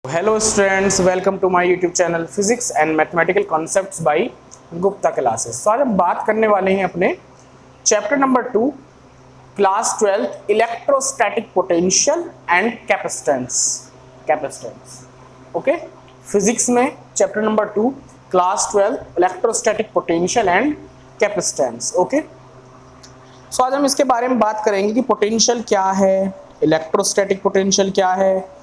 Hello students, welcome to my YouTube channel physics and mathematical concepts by Gupta classes. तो आज हम बात करने वाले हैं अपने chapter number 2 class 12 electrostatic potential and capacitance. Okay, physics में chapter number 2 class 12 electrostatic potential and capacitance. Okay, so आज हम इसके बारे में बात करेंगे कि पोटेंशियल क्या है, इलेक्ट्रोस्टैटिक पोटेंशियल क्या है,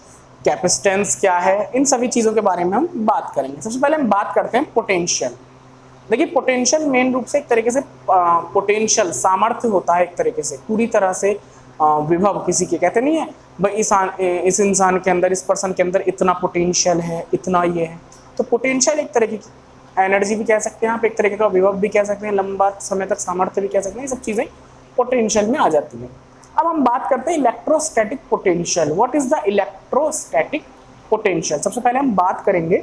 कैपेसिटेंस क्या है, इन सभी चीज़ों के बारे में हम बात करेंगे। सबसे पहले हम बात करते हैं पोटेंशियल। देखिए, पोटेंशियल मेन रूप से एक तरीके से पोटेंशियल सामर्थ्य होता है, एक तरीके से पूरी तरह से विभव। किसी के कहते नहीं है भाई इस इंसान के अंदर, इस पर्सन के अंदर इतना पोटेंशियल है, इतना ये है। तो पोटेंशियल एक तरीके की एनर्जी भी कह सकते हैं आप, एक तरीके का विभव भी कह सकते हैं, लंबा समय तक सामर्थ्य भी कह सकते हैं। ये सब चीज़ें पोटेंशियल में आ जाती हैं। अब हम बात करते हैं electrostatic potential. What is the electrostatic potential? सबसे पहले हम बात करेंगे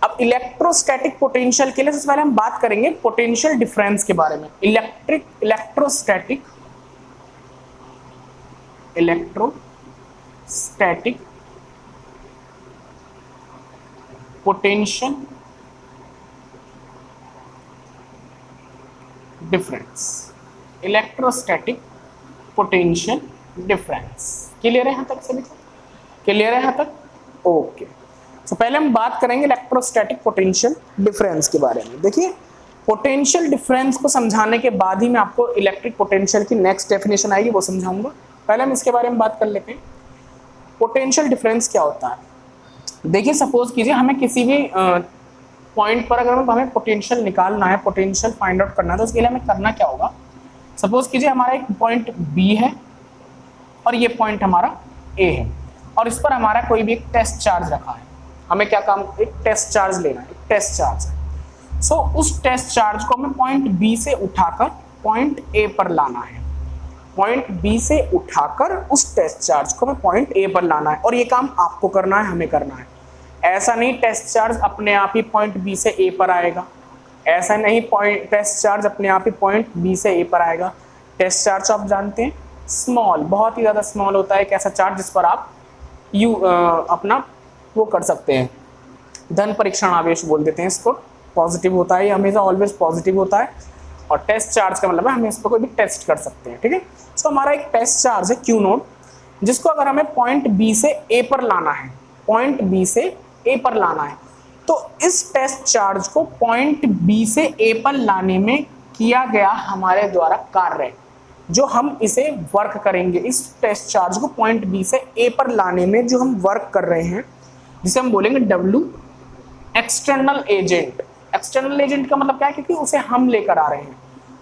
अब इलेक्ट्रोस्टैटिक पोटेंशियल के लिए। सबसे पहले हम बात करेंगे पोटेंशियल डिफरेंस के बारे में। Electrostatic potential difference, electrostatic potential difference. Clear है यहाँ तक सभी को? क्लियर है यहाँ तक? ओके, तो पहले हम बात करेंगे इलेक्ट्रोस्टैटिक पोटेंशियल डिफरेंस के बारे में। देखिए, पोटेंशियल डिफरेंस को समझाने के बाद ही मैं आपको इलेक्ट्रिक पोटेंशियल की नेक्स्ट डेफिनेशन आएगी वो समझाऊंगा। पहले हम इसके बारे में बात कर लेते हैं। पोटेंशियल डिफरेंस क्या होता है? देखिए, सपोज कीजिए हमें किसी भी पॉइंट पर अगर हमें पोटेंशियल निकालना है, पोटेंशियल फाइंड आउट करना है, तो उसके लिए हमें करना क्या होगा? सपोज कीजिए हमारा एक पॉइंट B है और ये पॉइंट हमारा A है, और इस पर हमारा कोई भी एक टेस्ट चार्ज रखा है। हमें क्या काम? एक टेस्ट चार्ज लेना है, एक टेस्ट चार्ज है। सो उस टेस्ट चार्ज को हमें पॉइंट B से उठाकर पॉइंट A पर लाना है। पॉइंट B से उठाकर उस टेस्ट चार्ज को हमें पॉइंट A पर लाना है, और ये काम आपको करना है, हमें करना है। ऐसा नहीं टेस्ट चार्ज अपने आप ही पॉइंट B से A पर आएगा, ऐसा नहीं टेस्ट चार्ज अपने आप ही पॉइंट B से A पर आएगा। टेस्ट चार्ज आप जानते हैं स्मॉल, बहुत ही ज़्यादा स्मॉल होता है, एक ऐसा चार्ज जिस पर आप अपना वो कर सकते हैं, धन परीक्षण आवेश बोल देते हैं इसको। पॉजिटिव होता है, ये हमेशा ऑलवेज पॉजिटिव होता है। और टेस्ट चार्ज का मतलब है हमें इस पर कोई भी टेस्ट कर सकते हैं, ठीक है। तो हमारा एक टेस्ट चार्ज है Q0, जिसको अगर हमें पॉइंट B से A पर लाना है, पॉइंट B से A पर लाना है, तो इस टेस्ट चार्ज को पॉइंट B से A पर लाने में किया गया हमारे द्वारा कार्य, जो हम इसे वर्क करेंगे, इस टेस्ट चार्ज को पॉइंट B से A पर लाने में जो हम वर्क कर रहे हैं, जिसे हम बोलेंगे W external agent. External agent का मतलब क्या है? क्योंकि उसे हम लेकर आ रहे हैं,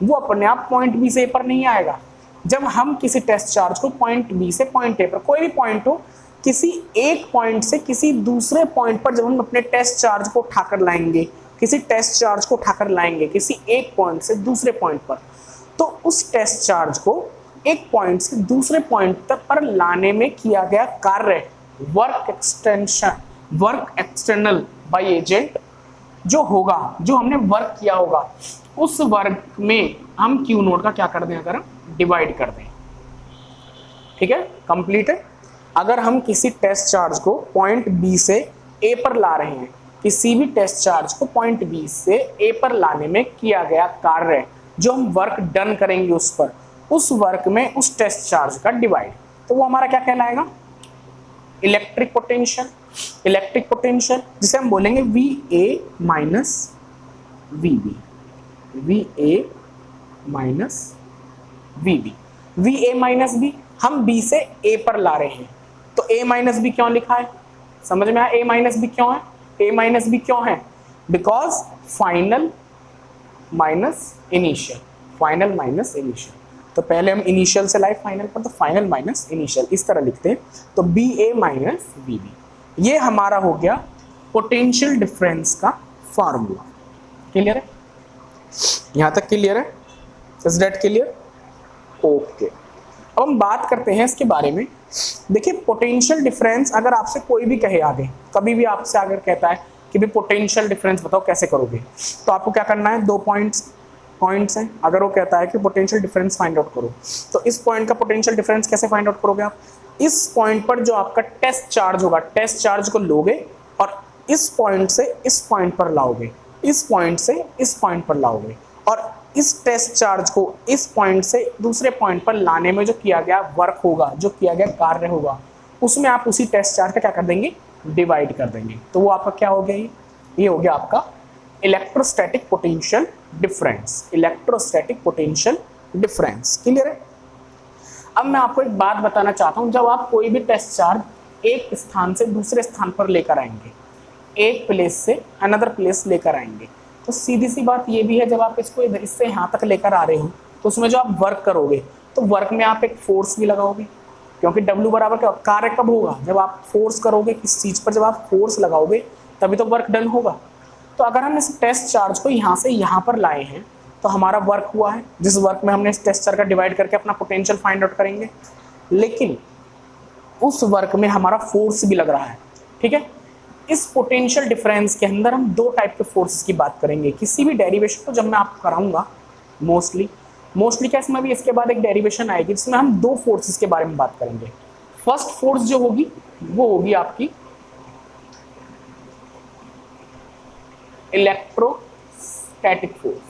वो अपने आप पॉइंट B से A पर नहीं आएगा। जब हम किसी टेस्ट चार्ज को पॉइंट B से पॉइंट A पर, कोई भी पॉइंट हो, किसी एक पॉइंट से किसी दूसरे पॉइंट पर जब हम अपने टेस्ट चार्ज को उठाकर लाएंगे, किसी टेस्ट चार्ज को उठाकर लाएंगे किसी एक पॉइंट से दूसरे पॉइंट पर, तो उस टेस्ट चार्ज को एक पॉइंट से दूसरे पॉइंट तक पर लाने में किया गया कार्य वर्क एक्सटर्नल बाय एजेंट जो होगा, जो हमने वर्क किया होगा, उस वर्क में हम Q0 का क्या कर दें? अगर हम डिवाइड कर दें, ठीक है, कंप्लीट है। अगर हम किसी टेस्ट चार्ज को पॉइंट B से A पर ला रहे हैं, किसी भी टेस्ट चार्ज को पॉइंट B से A पर लाने में किया गया कार्य, जो हम वर्क डन करेंगे उस पर, उस वर्क में उस टेस्ट चार्ज का डिवाइड, तो वो हमारा क्या कहलाएगा? Electric potential. इलेक्ट्रिक पोटेंशियल जिसे हम बोलेंगे VA minus VB, VA minus VB। VA minus B, हम B से A पर ला रहे हैं, तो A माइनस B क्यों लिखा है? समझ में आया? A माइनस B क्यों है? A माइनस B क्यों है? Because final minus initial, final minus initial. तो पहले हम इनिशियल से लाए फाइनल पर, तो फाइनल माइनस इनिशियल इस तरह लिखते हैं। तो BA माइनस VB, ये हमारा हो गया पोटेंशियल डिफरेंस का फॉर्मूला। क्लियर है? यहाँ तक क्लियर है? Is that clear? ओके, अब हम बात करते हैं इसके बारे में। देखिए, पोटेंशियल डिफरेंस अगर आपसे कोई भी कहे आगे, कभी भी आपसे अगर कहता है कि भी पोटेंशियल डिफरेंस बताओ कैसे करोगे, तो आपको क्या करना है? दो पॉइंट्स हैं। अगर वो कहता है कि पोटेंशियल डिफरेंस फाइंड आउट करो, तो इस पॉइंट का पोटेंशियल डिफरेंस कैसे फाइंड आउट करोगे आप? इस पॉइंट पर जो आपका टेस्ट चार्ज होगा, टेस्ट चार्ज को लोगे और इस पॉइंट से इस पॉइंट पर लाओगे, इस पॉइंट से इस पॉइंट पर लाओगे, और इस टेस्ट चार्ज को इस पॉइंट से दूसरे पॉइंट पर लाने में जो किया गया वर्क होगा, जो किया गया कार्य होगा, उसमें आप उसी टेस्ट चार्ज का क्या कर देंगे, डिवाइड कर देंगे। तो वो आपका क्या हो गया, ये हो गया आपका electrostatic potential difference, electrostatic potential difference. Clear है? अब मैं आपको एक बात बताना चाहता हूं, जब आप कोई भी टेस्ट चार्ज एक स्थान से दूसरे स्थान पर लेकर आएंगे, एक प्लेस से अनदर प्लेस लेकर आएंगे, तो सीधी सी बात ये भी है, जब आप इसको इससे यहाँ तक लेकर आ रहे हो तो उसमें जो आप वर्क करोगे, तो वर्क में आप एक फोर्स भी लगाओगे, क्योंकि W बराबर क्या, कार्य कब होगा, जब आप फोर्स करोगे किस चीज़ पर, जब आप फोर्स लगाओगे तभी तो वर्क डन होगा। तो अगर हम इस टेस्ट चार्ज को यहाँ से यहाँ पर लाए हैं तो हमारा वर्क हुआ है, जिस वर्क में हमने इस टेस्ट चार्ज का डिवाइड करके अपना पोटेंशियल फाइंड आउट करेंगे, लेकिन उस वर्क में हमारा फोर्स भी लग रहा है। ठीक है, इस पोटेंशियल डिफरेंस के अंदर हम दो टाइप के फोर्सेस की बात करेंगे। किसी भी डेरिवेशन को जब मैं आपको कराऊंगा, मोस्टली क्या इसमें भी इसके बाद एक डेरिवेशन आएगी जिसमें हम दो फोर्सेस के बारे में बात करेंगे। फर्स्ट फोर्स जो होगी वो होगी आपकी इलेक्ट्रोस्टैटिक फोर्स,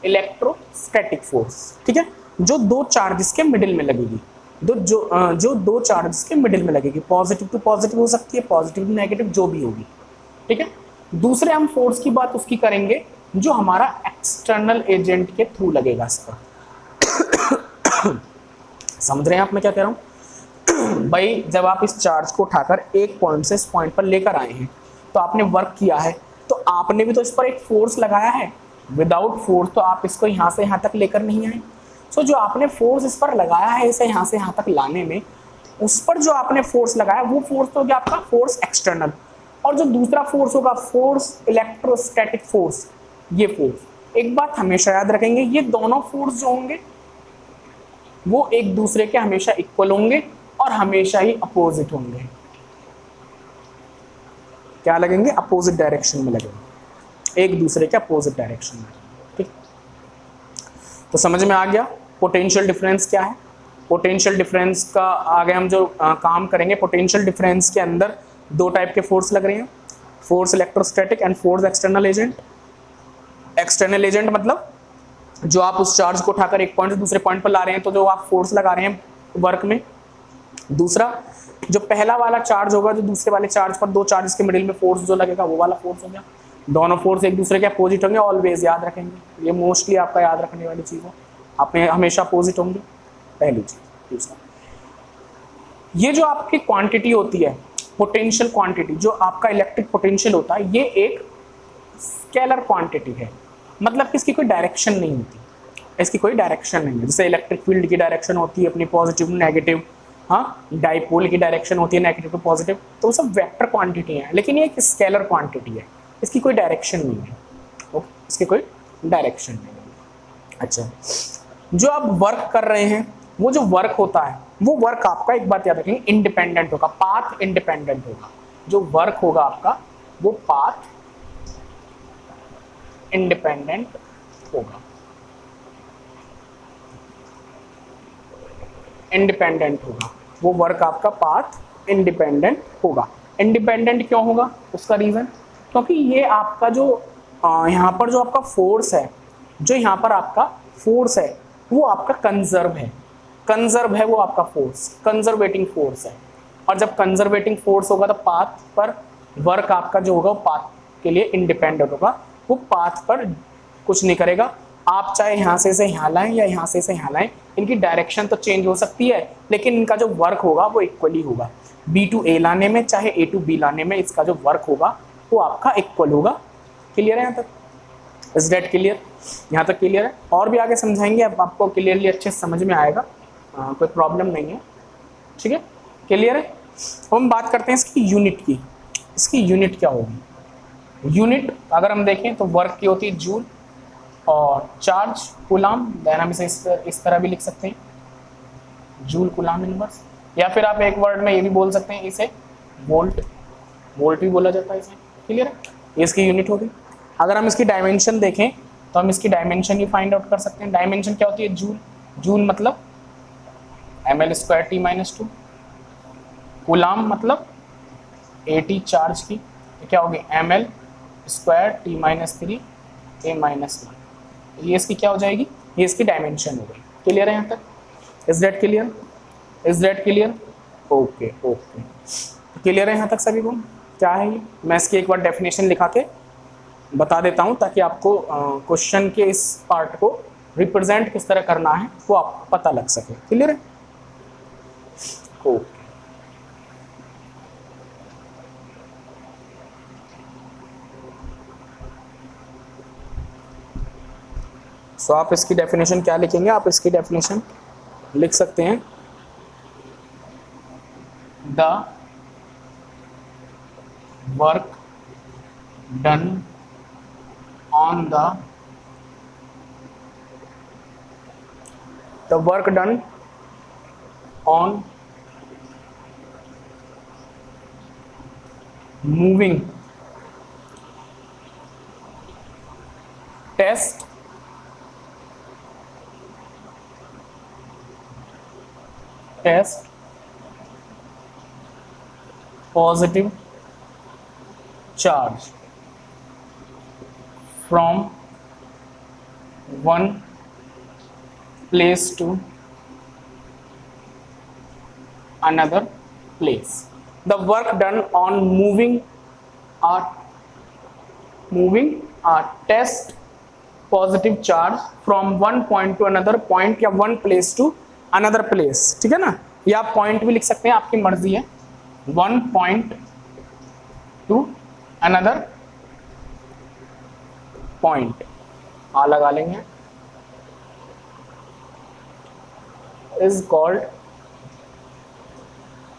इलेक्ट्रोस्टैटिक फोर्स। ठीक है, जो दो चार्जेस के मिडिल में लगेगी, जो दो चार्जेस के मिडिल में लगेगी, पॉजिटिव टू पॉजिटिव हो सकती है, पॉजिटिव टू नेगेटिव, जो भी होगी। ठीक है, दूसरे हम फोर्स की बात उसकी करेंगे जो हमारा एक्सटर्नल एजेंट के थ्रू लगेगा इस पर। समझ रहे हैं आप मैं क्या कह रहा हूँ? भाई जब आप इस चार्ज को उठाकर एक पॉइंट से इस पॉइंट पर लेकर आए हैं तो आपने वर्क किया है, तो आपने भी तो इस पर एक फोर्स लगाया है। विदाउट फोर्स तो आप इसको यहाँ से यहाँ तक लेकर नहीं आए। सो जो आपने फोर्स इस पर लगाया है इसे यहाँ से यहाँ तक लाने में, उस पर जो आपने फोर्स लगाया वो फोर्स तो हो गया आपका फोर्स एक्सटर्नल, और जो दूसरा फोर्स होगा फोर्स इलेक्ट्रोस्टैटिक फोर्स, ये फोर्स। एक बात हमेशा याद रखेंगे, ये दोनों फोर्स जो होंगे वो एक दूसरे के हमेशा इक्वल होंगे और हमेशा ही अपोजिट होंगे। क्या लगेंगे? अपोजिट डायरेक्शन में लगेंगे, एक दूसरे के अपोजिट डायरेक्शन में। ठीक, तो समझ में आ गया पोटेंशियल डिफरेंस क्या है। पोटेंशियल डिफरेंस का आगे हम जो काम करेंगे, पोटेंशियल डिफरेंस के अंदर दो टाइप के फोर्स लग रहे हैं, force electrostatic and force external agent. External agent मतलब जो आप उस चार्ज को उठाकर एक पॉइंट से दूसरे पॉइंट पर ला रहे हैं, तो जो आप फोर्स लगा रहे हैं वर्क में। दूसरा जो पहला वाला चार्ज होगा, जो दूसरे वाले चार्ज पर दो चार्जेस के मिडिल में फोर्स जो लगेगा वो वाला फोर्स हो गया। दोनों फोर्स एक दूसरे के अपोजिट होंगे, ऑलवेज याद रखेंगे, ये मोस्टली आपका याद रखने वाली चीज़ है, आप में हमेशा अपोजिट होंगे, पहली चीज। दूसरा, ये जो आपकी क्वांटिटी होती है पोटेंशियल क्वांटिटी, जो आपका इलेक्ट्रिक पोटेंशियल होता है, ये एक स्केलर क्वांटिटी है, मतलब कि इसकी कोई डायरेक्शन नहीं होती, इसकी कोई डायरेक्शन नहीं है। जैसे इलेक्ट्रिक फील्ड की डायरेक्शन होती है अपनी पॉजिटिव नेगेटिव, हाँ, डाइपोल की डायरेक्शन होती है नेगेटिव टू पॉजिटिव, तो वो सब वेक्टर क्वांटिटी है, लेकिन ये एक स्केलर क्वांटिटी है, इसकी कोई डायरेक्शन नहीं है, ओके, इसकी कोई डायरेक्शन नहीं है। अच्छा, जो आप वर्क कर रहे हैं, वो जो वर्क होता है वो वर्क आपका, एक बात याद रखेंगे, इंडिपेंडेंट होगा, पाथ इंडिपेंडेंट होगा। जो वर्क होगा आपका वो पाथ इंडिपेंडेंट होगा, इंडिपेंडेंट होगा, वो वर्क आपका पाथ इंडिपेंडेंट होगा। इंडिपेंडेंट क्यों होगा? उसका रीजन, क्योंकि ये आपका जो यहाँ पर जो आपका फोर्स है, जो यहाँ पर आपका फोर्स है वो आपका कंजर्व है, कंजर्व है वो आपका फोर्स, कंजर्वेटिंग फोर्स है। और जब कंजर्वेटिंग फोर्स होगा तो पाथ पर वर्क आपका जो होगा वो पाथ के लिए इंडिपेंडेंट होगा, वो पाथ पर कुछ नहीं करेगा। आप चाहे यहाँ से इसे यहाँ लाएं या यहाँ से इसे यहाँ लाएं, इनकी डायरेक्शन तो चेंज हो सकती है, लेकिन इनका जो वर्क होगा वो इक्वली होगा। बी टू ए लाने में चाहे ए टू बी लाने में इसका जो वर्क होगा वो आपका इक्वल होगा। क्लियर है यहाँ तक? Is that clear? यहाँ तक क्लियर है? और भी आगे समझाएंगे, अब आपको क्लियरली अच्छे समझ में आएगा, कोई प्रॉब्लम नहीं है। ठीक है, क्लियर है? अब हम बात करते हैं इसकी यूनिट की। इसकी यूनिट क्या होगी? यूनिट अगर हम देखें तो वर्क की होती है जूल, और चार्ज कूलाम, देन हम इसे इस तरह भी लिख सकते हैं, जूल कूलाम इनवर्स, या फिर आप एक वर्ड में ये भी बोल सकते हैं इसे वोल्ट, वोल्ट भी बोला जाता है इसे। क्लियर है? ये इसकी यूनिट होगी। अगर हम इसकी डायमेंशन देखें तो हम इसकी डायमेंशन ही फाइंड आउट कर सकते हैं। डायमेंशन क्या होती है? जूल, जूल मतलब ml² T-2, कूलाम मतलब 80 चार्ज की, ये क्या होगी ml square t minus 3 a minus 1, ये इसकी क्या हो जाएगी, ये इसकी डायमेंशन हो गई। क्लियर है यहाँ तक? Is that clear? Is that clear? Okay okay, clear है यहाँ तक सभी को? क्या है ये, मैं इसकी एक बार डेफिनेशन लिखा के बता देता हूँ ताकि आपको क्वेश्चन के इस पार्ट को रिप्रेजेंट किस तरह करना है वो आपको पता लग सके। क्लियर है? ओके, सो आप इसकी डेफिनेशन क्या लिखेंगे, आप इसकी डेफिनेशन लिख सकते हैं the work done on the work done on moving test positive charge from one place to another place. The work done on moving a test positive charge from one point to another point या one place to another place, ठीक है ना, या आप point भी लिख सकते हैं, आपकी मर्जी है। one point to another point आ लगा लेंगे, is called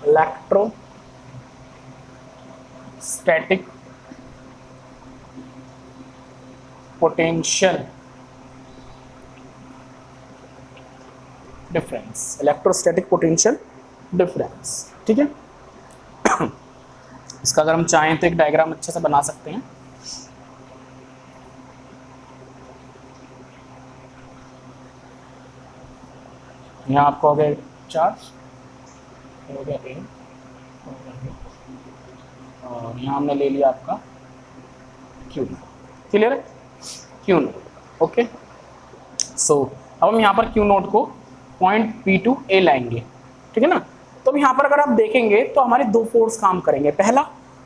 electrostatic potential difference, electrostatic potential difference, ठीक है। इसका अगर हम चाहें तो एक डायग्राम अच्छे से बना सकते हैं। यहाँ आपको हो गया चार्ज, हो गया ए, और यहाँ हमने ले लिया आपका क्यू। क्लियर है? Q note. ओके, सो अब हम यहाँ पर क्यू नोट को पॉइंट पी टू ए लाएंगे, ठीक है ना। तो यहाँ पर अगर आप देखेंगे तो हमारे दो फोर्स काम करेंगे। पहला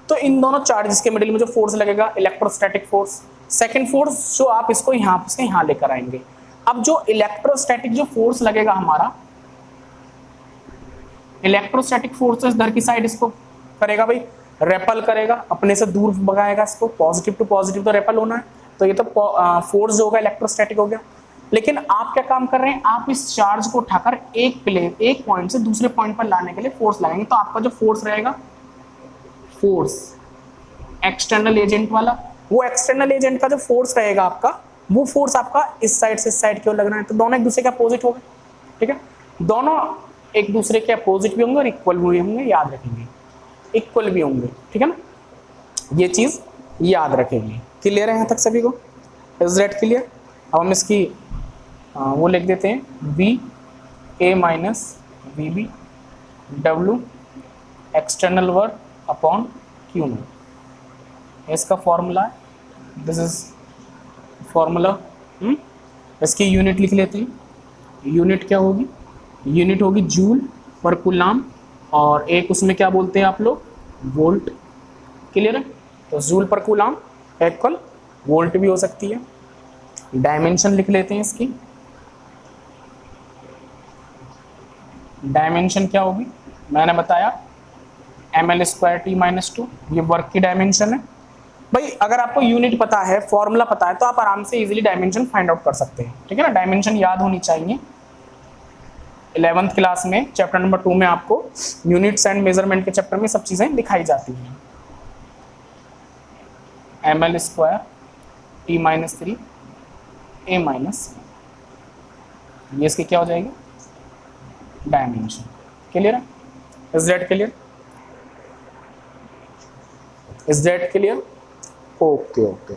तो इन दोनों चार्जेस के मिडिल में जो फोर्स लगेगा इलेक्ट्रोस्टैटिक फोर्स, सेकंड फोर्स जो आप इसको यहाँ से यहाँ लेकर आएंगे। अब जो इलेक्ट्रोस्टैटिक जो फोर्स लगेगा हमारा, इलेक्ट्रोस्टैटिक फोर्स इधर की साइड इसको करेगा भाई, रेपल करेगा, अपने से दूर भगाएगा इसको, पॉजिटिव टू पॉजिटिव तो रेपल होना है, तो ये तो फोर्स जो होगा इलेक्ट्रोस्टैटिक हो गया। लेकिन आप क्या काम कर रहे हैं, आप इस चार्ज को उठाकर एक पॉइंट से दूसरे पॉइंट पर लाने के लिए फोर्स लगाएंगे। तो आपका जो फोर्स रहेगा, फोर्स एक्सटर्नल एजेंट वाला, वो एक्सटर्नल एजेंट का जो फोर्स रहेगा आपका, वो फोर्स आपका इस साइड से इस साइड की ओर लगना है। तो दोनों एक दूसरे के अपोजिट हो गए, ठीक है, दोनों एक दूसरे के अपोजिट भी होंगे और इक्वल भी होंगे, याद रखेंगे, इक्वल भी होंगे, ठीक है ना, ये चीज याद रखेंगे। क्लियर है यहाँ तक सभी को? Is that clear? अब हम इसकी वो लिख देते हैं V A minus V B W external work upon Q naught, इसका फॉर्मूला है, दिस इज फॉर्मूला। इसकी यूनिट लिख लेते हैं। यूनिट क्या होगी? यूनिट होगी जूल पर कूलाम, और एक उसमें क्या बोलते हैं आप लोग, वोल्ट। क्लियर है? तो जूल पर कूलाम इक्वल वोल्ट भी हो सकती है। डायमेंशन लिख लेते हैं इसकी। डायमेंशन क्या होगी, मैंने बताया ml स्क्वायर टी माइनस 2, ये वर्क की डायमेंशन है। भाई अगर आपको यूनिट पता है, फॉर्मूला पता है, तो आप आराम से इजीली डायमेंशन फाइंड आउट कर सकते हैं, ठीक है ना। डायमेंशन याद होनी चाहिए। 11th क्लास में चैप्टर नंबर 2 में आपको यूनिट्स एंड मेजरमेंट के चैप्टर में सब चीजें दिखाई जाती हैं। ml square T minus 3 A minus, ये इसकी क्या हो जाएगी, डायमेंशन। क्लियर है? Is that clear? Is that clear? Okay okay,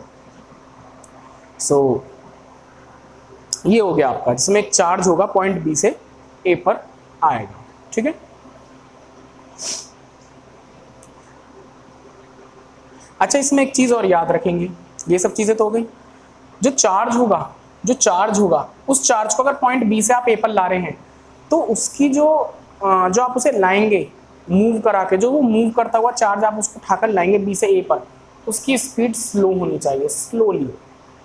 so ये हो गया आपका, जिसमें एक चार्ज होगा पॉइंट बी से ए पर आएगा, ठीक है। अच्छा, इसमें एक चीज़ और याद रखेंगे, ये सब चीज़ें तो हो गई। जो चार्ज होगा, उस चार्ज को अगर पॉइंट बी से आप ए पर ला रहे हैं तो उसकी जो आप उसे लाएंगे मूव करा के, जो वो मूव करता हुआ चार्ज आप उसको उठाकर लाएंगे बी से ए पर, उसकी स्पीड स्लो होनी चाहिए, स्लोली।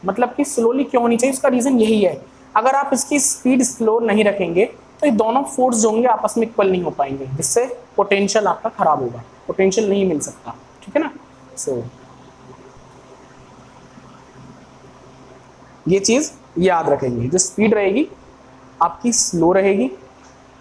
मतलब कि स्लोली क्यों होनी चाहिए, उसका रीज़न यही है, अगर आप इसकी स्पीड स्लो नहीं रखेंगे तो ये दोनों फोर्स जो होंगे आपस में इक्वल नहीं हो पाएंगे, जिससे पोटेंशियल आपका खराब होगा, पोटेंशियल नहीं मिल सकता, ठीक है ना। सो ये चीज़ याद रखेंगे, जो स्पीड रहेगी आपकी स्लो रहेगी,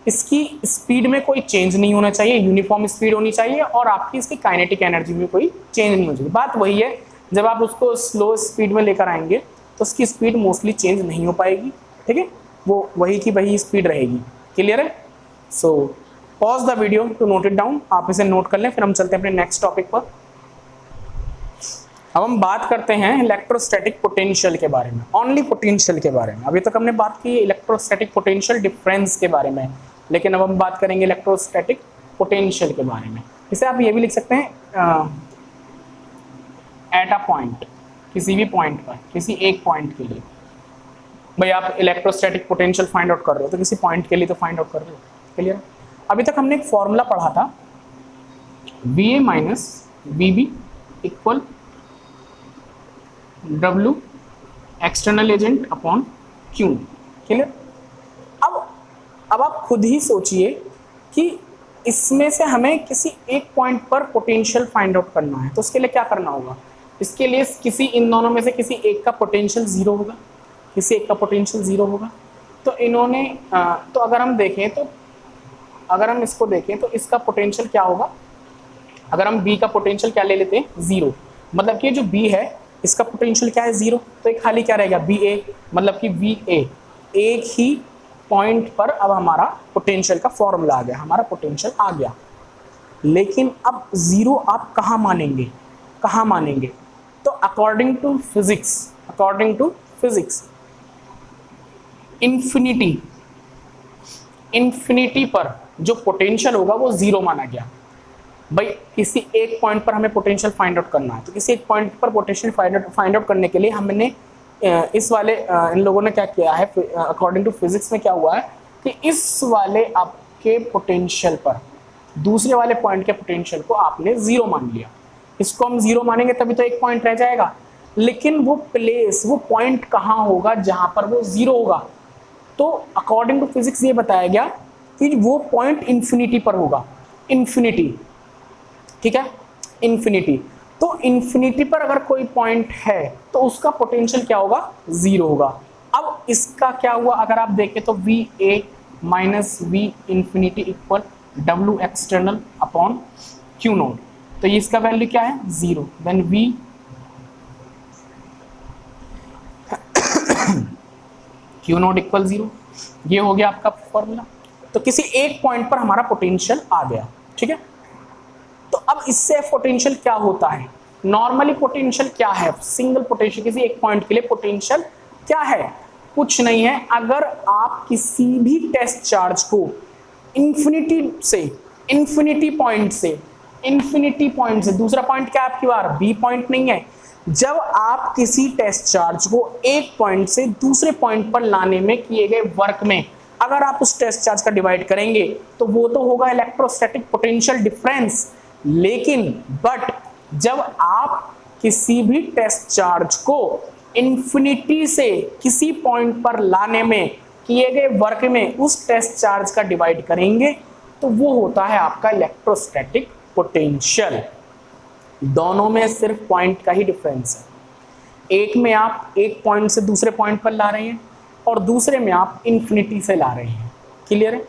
इसकी स्पीड में कोई चेंज नहीं होना चाहिए, यूनिफॉर्म स्पीड होनी चाहिए, और आपकी इसकी काइनेटिक एनर्जी में कोई चेंज नहीं होनी चाहिए। बात वही है, जब आप उसको स्लो स्पीड में लेकर आएंगे तो उसकी स्पीड मोस्टली चेंज नहीं हो पाएगी, ठीक है, वो वही की वही स्पीड रहेगी। क्लियर है। So pause the video to note it down, आप इसे नोट कर लें, फिर हम चलते हैं अपने नेक्स्ट टॉपिक पर। अब हम बात करते हैं इलेक्ट्रोस्टैटिक पोटेंशियल के बारे में, ओनली पोटेंशियल के बारे में। अभी तक हमने बात की इलेक्ट्रोस्टैटिक पोटेंशियल डिफरेंस के बारे में, लेकिन अब हम बात करेंगे इलेक्ट्रोस्टैटिक पोटेंशियल के बारे में। इसे आप ये भी लिख सकते हैं एट अ पॉइंट, किसी भी पॉइंट पर, किसी एक पॉइंट के लिए। भाई आप इलेक्ट्रोस्टैटिक पोटेंशियल फाइंड आउट कर रहे हो तो किसी पॉइंट के लिए तो फाइंड आउट कर रहे हो। क्लियर। अभी तक हमने एक फॉर्मूला पढ़ा था, VA minus VB equal W external agent upon Q। Clear. अब आप खुद ही सोचिए कि इसमें से हमें किसी एक पॉइंट पर पोटेंशियल फाइंड आउट करना है, तो उसके लिए क्या करना होगा, इसके लिए किसी इन दोनों में से किसी एक का पोटेंशियल जीरो होगा, किसी एक का पोटेंशियल जीरो होगा। तो इन्होंने तो अगर हम देखें तो, अगर हम इसको देखें तो इसका पोटेंशियल क्या होगा, अगर हम B का पोटेंशियल क्या ले लेते हैं, जीरो, मतलब कि जो B है इसका पोटेंशियल क्या है, जीरो, तो एक खाली क्या रहेगा, BA, मतलब कि VA। एक ही पॉइंट पर अब हमारा पोटेंशियल का फॉर्मूला आ गया, हमारा पोटेंशियल आ गया। लेकिन अब जीरो आप कहाँ मानेंगे, कहाँ मानेंगे, तो अकॉर्डिंग टू फिजिक्स इन्फिनिटी पर जो पोटेंशियल होगा वो जीरो माना गया। भाई किसी एक पॉइंट पर हमें पोटेंशियल फाइंड आउट करना है, तो किसी एक पॉइंट पर पोटेंशियल फाइंड आउट करने के लिए हमने इस वाले इन लोगों ने क्या किया है, अकॉर्डिंग टू फिजिक्स में क्या हुआ है कि इस वाले आपके पोटेंशियल पर दूसरे वाले पॉइंट के पोटेंशियल को आपने जीरो मान लिया। इसको हम जीरो मानेंगे तभी तो एक पॉइंट रह जाएगा, लेकिन वो प्लेस, वो पॉइंट कहाँ होगा जहां पर वो जीरो होगा, तो अकॉर्डिंग टू फिजिक्स ये बताया गया कि वो पॉइंट इंफिनिटी पर होगा, इंफिनिटी, ठीक है, इंफिनिटी। तो इंफिनिटी पर अगर कोई पॉइंट है तो उसका पोटेंशियल क्या होगा, जीरो होगा। अब इसका क्या हुआ, अगर आप देखें तो VA minus V infinity equal W external upon Q naught, तो ये इसका वैल्यू क्या है, zero. Then V Q naught equal zero, ये हो गया आपका फॉर्मूला। तो किसी एक पॉइंट पर हमारा पोटेंशियल आ गया, ठीक है। तो अब इससे पोटेंशियल क्या होता है, नॉर्मली पोटेंशियल क्या है, सिंगल पोटेंशियल किसी एक पॉइंट के लिए पोटेंशियल क्या है, कुछ नहीं है। अगर आप किसी भी टेस्ट चार्ज को इंफिनिटी पॉइंट से दूसरा पॉइंट क्या आपकी बार B पॉइंट नहीं है, जब आप किसी टेस्ट चार्ज को एक पॉइंट से दूसरे पॉइंट पर लाने में किए गए वर्क में अगर आप उस टेस्ट चार्ज का डिवाइड करेंगे तो वो तो होगा इलेक्ट्रोस्टैटिक पोटेंशियल डिफरेंस। लेकिन बट जब आप किसी भी टेस्ट चार्ज को इंफिनिटी से किसी पॉइंट पर लाने में किए गए वर्क में उस टेस्ट चार्ज का डिवाइड करेंगे तो वो होता है आपका इलेक्ट्रोस्टैटिक पोटेंशियल। दोनों में सिर्फ पॉइंट का ही डिफरेंस है, एक में आप एक पॉइंट से दूसरे पॉइंट पर ला रहे हैं और दूसरे में आप इंफिनिटी से ला रहे हैं। क्लियर है।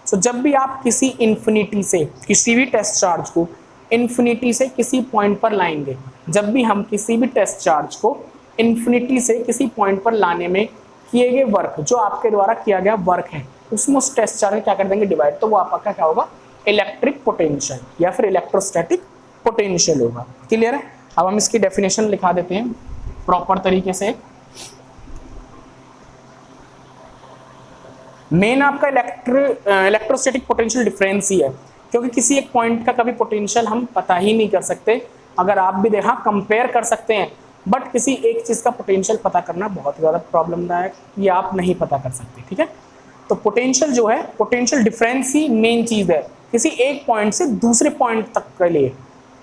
तो जब भी आप किसी इंफिनिटी से किसी भी टेस्ट चार्ज को इंफिनिटी से किसी पॉइंट पर लाएंगे, जब भी हम किसी भी टेस्ट चार्ज को इंफिनिटी से किसी पॉइंट पर लाने में किए गए वर्क, जो आपके द्वारा किया गया वर्क है, उसमें उस टेस्ट चार्ज क्या कर देंगे डिवाइड, तो वो आपका क्या होगा, इलेक्ट्रिक पोटेंशियल या फिर इलेक्ट्रोस्टैटिक पोटेंशियल होगा। क्लियर है। अब हम इसकी डेफिनेशन लिखा देते हैं प्रॉपर तरीके से। मेन आपका इलेक्ट्रोस्टैटिक पोटेंशियल डिफरेंस ही है, क्योंकि किसी एक पॉइंट का कभी पोटेंशियल हम पता ही नहीं कर सकते अगर आप भी देखा कंपेयर कर सकते हैं, बट किसी एक चीज़ का पोटेंशियल पता करना बहुत ज़्यादा प्रॉब्लमदायक, ये आप नहीं पता कर सकते, ठीक है। तो पोटेंशियल जो है, पोटेंशियल डिफरेंस ही मेन चीज़ है। किसी एक पॉइंट से दूसरे पॉइंट तक के लिए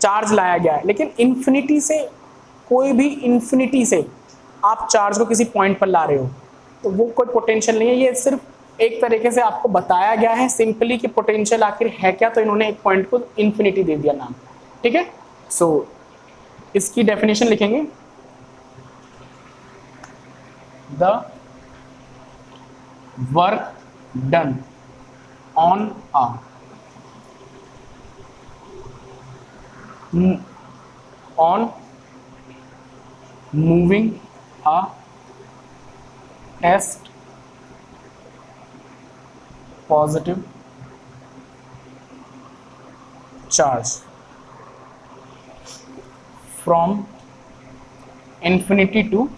चार्ज लाया गया है, लेकिन इन्फिनिटी से, कोई भी इन्फिनिटी से आप चार्ज को किसी पॉइंट पर ला रहे हो, तो वो कोई पोटेंशियल नहीं है। ये सिर्फ एक तरीके से आपको बताया गया है सिंपली कि पोटेंशियल आखिर है क्या, तो इन्होंने एक पॉइंट को इन्फिनिटी दे दिया नाम, ठीक है। सो इसकी डेफिनेशन लिखेंगे, the work done on a on moving a test positive charge from infinity to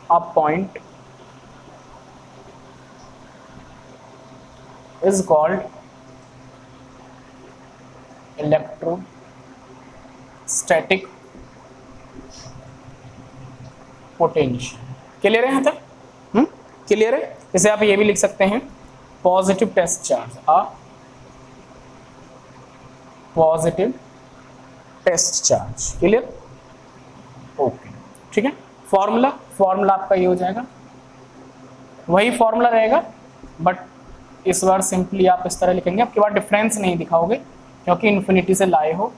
a point is called electrostatic potential। Clear है यहाँ तक? क्लियर है। इसे आप ये भी लिख सकते हैं positive test charge, a positive test charge. Clear? Okay, ठीक है। फॉर्मूला आपका ये हो जाएगा, वही फॉर्मूला रहेगा, बट इस बार सिंपली आप इस तरह लिखेंगे, आपके बाद डिफरेंस नहीं दिखाओगे क्योंकि इन्फिनिटी से लाए हो,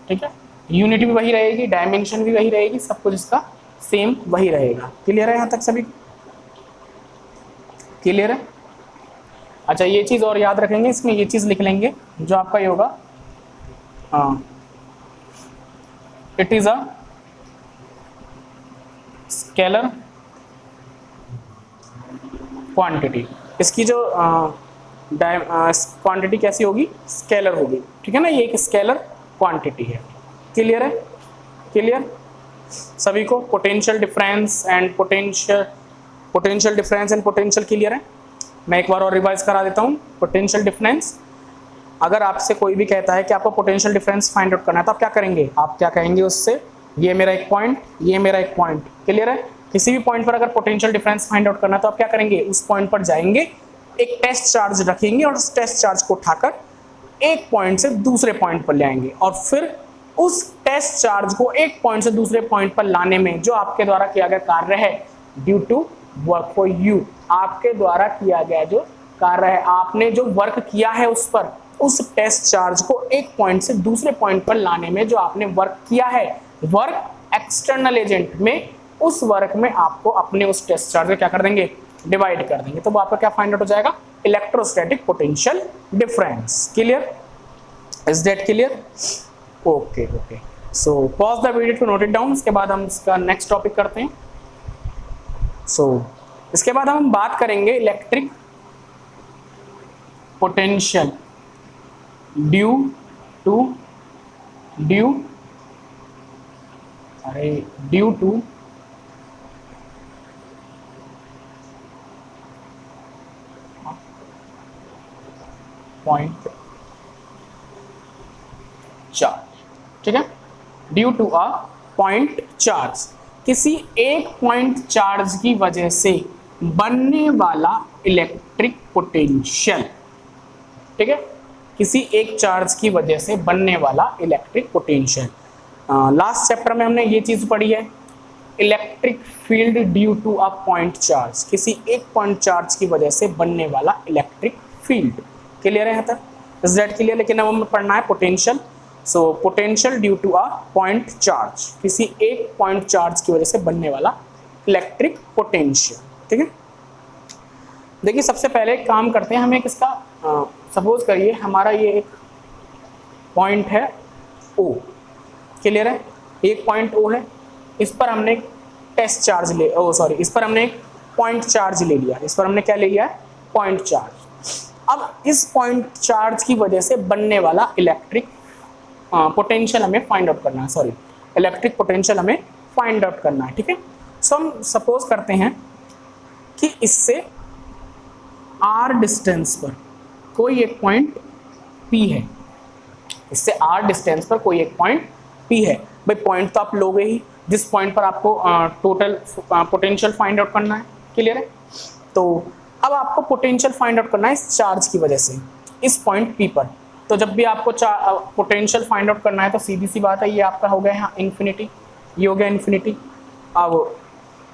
ठीक है। यूनिट भी वही रहेगी, डायमेंशन भी वही रहेगी, सब कुछ इसका सेम वही रहेगा। क्लियर है यहाँ तक सभी? क्लियर है। अच्छा, ये चीज़ और याद रखेंगे, इसमें ये चीज़ लिख लेंगे जो आपका ये होगा, it is a scalar quantity. इसकी जो क्वांटिटी कैसी होगी? स्केलर होगी, ठीक है ना। ये एक स्केलर क्वांटिटी है। क्लियर है? क्लियर सभी को? Potential difference and potential difference and potential clear है? मैं एक बार और रिवाइज करा देता हूँ। पोटेंशियल डिफरेंस, अगर आपसे कोई भी कहता है कि आपको पोटेंशियल डिफरेंस फाइंड आउट करना है, तो आप क्या करेंगे? आप क्या कहेंगे उससे? ये मेरा एक पॉइंट, ये मेरा एक पॉइंट। क्लियर है? किसी भी पॉइंट पर अगर पोटेंशियल डिफरेंस फाइंड आउट करना है, तो आप क्या करेंगे? उस पॉइंट पर जाएंगे, एक टेस्ट चार्ज रखेंगे और उस टेस्ट चार्ज को उठाकर एक पॉइंट से दूसरे पॉइंट पर ले आएंगे, और फिर उस टेस्ट चार्ज को एक पॉइंट से दूसरे पॉइंट पर लाने में जो आपके द्वारा किया गया कार्य है, due to work for you, आपके द्वारा किया गया जो कार्य है, आपने जो वर्क किया है उस पर, उस टेस्ट चार्ज को एक पॉइंट से दूसरे पॉइंट पर लाने में जो आपने वर्क किया है, वर्क एक्सटर्नल एजेंट में, उस वर्क में आपको अपने उस टेस्ट चार्ज को क्या कर देंगे? डिवाइड कर देंगे। तो वो आपका क्या फाइंड आउट हो जाएगा? Electrostatic potential difference. Clear? Is that clear? Okay okay, so pause the video to note it down. इसके बाद हम इसका नेक्स्ट टॉपिक करते हैं। इसके बाद हम बात करेंगे electric potential due to point charge, ठीक है। Due to a point charge, किसी एक पॉइंट चार्ज की वजह से बनने वाला इलेक्ट्रिक पोटेंशियल, ठीक है। किसी एक चार्ज की वजह से बनने वाला इलेक्ट्रिक पोटेंशियल। लास्ट चैप्टर में हमने ये चीज पढ़ी है, electric field due to a point charge, किसी एक पॉइंट चार्ज की वजह से बनने वाला इलेक्ट्रिक फील्ड। क्लियर है यहाँ तक? Is that clear? लेकिन अब हमें पढ़ना है potential. So potential due to a point charge, किसी एक पॉइंट चार्ज की वजह से बनने वाला इलेक्ट्रिक पोटेंशियल, ठीक है। देखिए, सबसे पहले एक काम करते हैं, हमें किसका सपोज करिए हमारा ये एक पॉइंट है O। क्लियर है? एक पॉइंट O है, इस पर हमने एक टेस्ट चार्ज इस पर हमने एक पॉइंट चार्ज ले लिया। इस पर हमने क्या ले लिया है? Point charge. अब इस पॉइंट चार्ज की वजह से बनने वाला इलेक्ट्रिक पोटेंशियल हमें फाइंड आउट करना है, इलेक्ट्रिक पोटेंशियल हमें फाइंड आउट करना है, ठीक है। सो हम सपोज करते हैं कि इससे r डिस्टेंस पर कोई एक पॉइंट P है, इससे R डिस्टेंस पर कोई एक पॉइंट P है। भाई पॉइंट तो आप लोगे ही जिस पॉइंट पर आपको टोटल पोटेंशियल फाइंड आउट करना है। क्लियर है? तो अब आपको पोटेंशियल फाइंड आउट करना है इस चार्ज की वजह से इस पॉइंट P पर। तो जब भी आपको पोटेंशियल फाइंड आउट करना है तो सीधी सी बात है, ये आपका हो गया यहाँ इन्फिनिटी, ये हो गया इन्फिनिटी। अब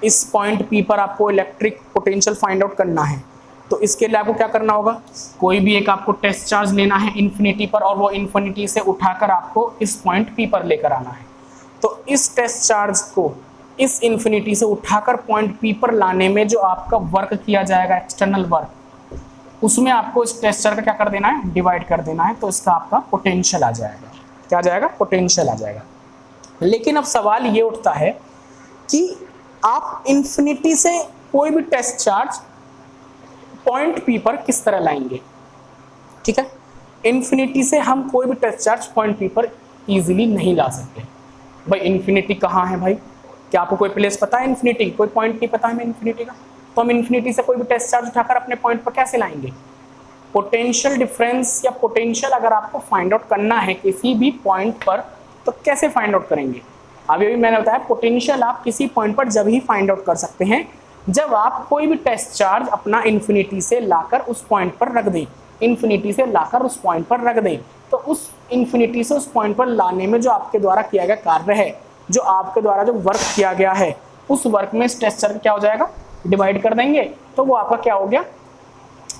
इस पॉइंट P पर आपको इलेक्ट्रिक पोटेंशियल फाइंड आउट करना है, तो इसके लिए आपको क्या करना होगा, कोई भी एक आपको टेस्ट चार्ज लेना है इन्फिनिटी पर, और वो इन्फिनिटी से उठाकर आपको इस पॉइंट P पर लेकर आना है। तो इस टेस्ट चार्ज को इस इन्फिनिटी से उठाकर पॉइंट P पर लाने में जो आपका वर्क किया जाएगा, एक्सटर्नल वर्क, उसमें आपको इस टेस्ट चार्ज का क्या कर देना है, डिवाइड कर देना है। तो इसका आपका पोटेंशियल आ जाएगा। क्या आ जाएगा? पोटेंशियल आ जाएगा। लेकिन अब सवाल ये उठता है कि आप इन्फिनिटी से कोई भी टेस्ट चार्ज पॉइंट P पर किस तरह लाएंगे। ठीक है, इन्फिनिटी से हम कोई भी टेस्ट चार्ज पॉइंट P पर इजीली नहीं ला सकते। भाई इन्फिनिटी कहाँ है भाई? क्या आपको कोई प्लेस पता है इन्फिनिटी? कोई पॉइंट नहीं पता हमें इन्फिनिटी का, तो हम इन्फिनिटी से कोई भी टेस्ट चार्ज उठाकर अपने पॉइंट पर कैसे लाएंगे? पोटेंशियल डिफरेंस या पोटेंशियल अगर आपको फाइंड आउट करना है किसी भी पॉइंट पर, तो कैसे फाइंड आउट करेंगे? अभी मैंने बताया पोटेंशियल आप किसी पॉइंट पर जब ही फाइंड आउट कर सकते हैं जब आप कोई भी टेस्ट चार्ज अपना इन्फिनिटी से लाकर उस पॉइंट पर रख दें, इन्फिनिटी से लाकर उस पॉइंट पर रख दें। तो उस इन्फिनिटी से उस पॉइंट पर लाने में जो आपके द्वारा किया गया कार्य है, जो आपके द्वारा जो वर्क किया गया है, उस वर्क में इस टेस्ट चार्ज क्या हो जाएगा, डिवाइड कर देंगे, तो वो आपका क्या हो गया,